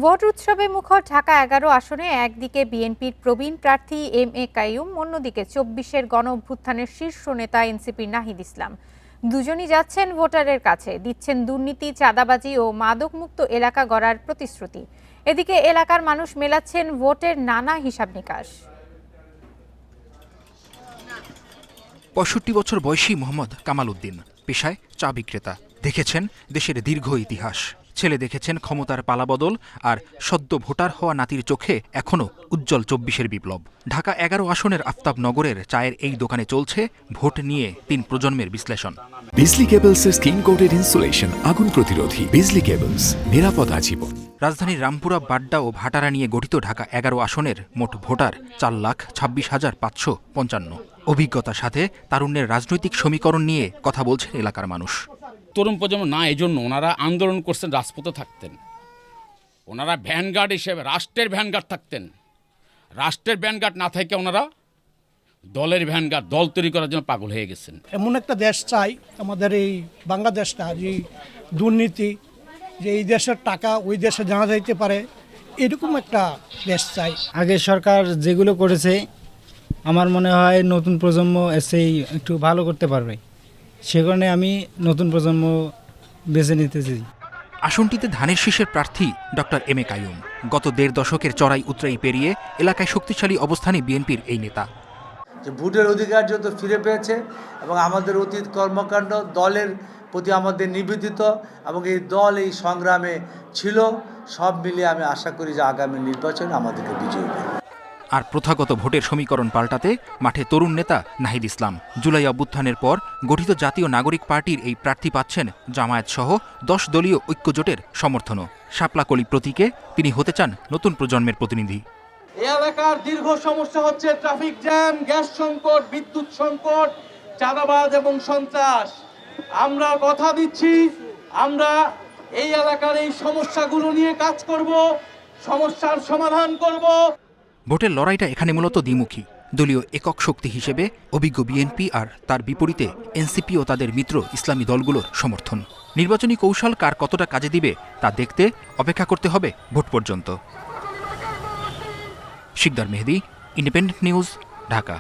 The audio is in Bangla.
ভোট উৎসবে মুখর ঢাকা ১১ আসনে একদিকে বিএনপির প্রবীণ প্রার্থী এম এ কাইয়ুম, অন্যদিকে ২৪-এর গণ অভ্যুত্থানের শীর্ষ নেতা এনসিপির নাহিদ ইসলাম। দুজনই যাচ্ছেন ভোটারের কাছে, দিচ্ছেন দুর্নীতি, চাঁদাবাজি ও মাদকমুক্ত এলাকা গড়ার প্রতিশ্রুতি। এদিকে এলাকার মানুষ মেলাচ্ছেন ভোটের নানা হিসাব নিকাশ। ৬৫ বছর বয়সী মোহাম্মদ কামাল উদ্দিন পেশায় চা বিক্রেতা। দেখেছেন দেশের দীর্ঘ ইতিহাস, ছেলে দেখেছেন ক্ষমতার পালাবদল, আর সদ্য ভোটার হওয়া নাতির চোখে এখনও উজ্জ্বল ২৪-এর বিপ্লব। ঢাকা ১১ আসনের আফতাবনগরের চায়ের এই দোকানে চলছে ভোট নিয়ে ৩ প্রজন্মের বিশ্লেষণ। বিজলি কেবলসের স্কিন কোটেড ইনসুলেশন আগুন প্রতিরোধী। বিজলি কেবলস, নিরাপদ আজীবন। রাজধানীর রামপুরা, বাড্ডা ও ভাটারা নিয়ে গঠিত ঢাকা ১১ আসনের মোট ভোটার ৪,২৬,৫৫। অভিজ্ঞতার সাথে তারুণ্যের রাজনৈতিক সমীকরণ নিয়ে কথা বলছেন এলাকার মানুষ। তরুণ প্রজন্ম না, এই জন্য ওনারা আন্দোলন করছেন, রাজপথে থাকতেন। ওনারা ভ্যানগার্ড হিসেবে রাষ্ট্রের ভ্যানগার্ড থাকতেন। রাষ্ট্রের ভ্যানগার্ড না থেকে ওনারা দলের ভ্যানগার্ড, দল তৈরি করার জন্য পাগল হয়ে গেছেন। এমন একটা দেশ চাই আমাদের এই বাংলাদেশটা, যে দুর্নীতি, যে এই দেশের টাকা ওই দেশে জানা যাইতে পারে, এরকম একটা দেশ চাই। আগে সরকার যেগুলো করেছে আমার মনে হয় নতুন প্রজন্ম এসেই একটু ভালো করতে পারবে, সে কারণে আমি নতুন প্রজন্ম বেছে নিতে চাই। আসনটিতে ধানের শীষের প্রার্থী ডক্টর এম এ কাইয়ুম। গত ১.৫ দশকের চড়াই উতরাই পেরিয়ে এলাকায় শক্তিশালী অবস্থানে বিএনপির এই নেতা। যে ভোটের অধিকার যত ফিরে পেয়েছে এবং আমাদের অতীত কর্মকাণ্ড, দলের প্রতি আমাদের নিবেদিত এবং এই দল এই সংগ্রামে ছিল, সব মিলিয়ে আমি আশা করি যে আগামী নির্বাচনে আমাদেরকে বিজয়ী হবে। আর প্রথাগত ভোটের সমীকরণ পাল্টাতে মাঠে তরুণ নেতা নাহিদ ইসলাম। জুলাই অভ্যুত্থানের পর গঠিত জাতীয় নাগরিক পার্টির এই প্রার্থী পাচ্ছেন জামায়াত সহ ১০ দলীয় ঐক্যজোটের সমর্থনও। শাপলাকলি প্রতীকে তিনি হতে চান নতুন প্রজন্মের প্রতিনিধি। এই এলাকার দীর্ঘ সমস্যা হচ্ছে ট্রাফিক জ্যাম, গ্যাস সংকট, বিদ্যুৎ সংকট, চাঁদাবাজ এবং সন্ত্রাস। আমরা কথা দিচ্ছি, আমরা এই এলাকার এই সমস্যাগুলো নিয়ে কাজ করব, সমস্যার সমাধান করব। ভোটের লড়াইটা এখানে মূলত দ্বিমুখী। দলীয় একক শক্তি হিসেবে অভিজ্ঞ বিএনপি আর তার বিপরীতে এনসিপি ও তাদের মিত্র ইসলামী দলগুলোর সমর্থন। নির্বাচনী কৌশল কার কতটা কাজে দিবে তা দেখতে অপেক্ষা করতে হবে ভোট পর্যন্ত। শিকদার মেহেদি, ইন্ডিপেন্ডেন্ট নিউজ, ঢাকা।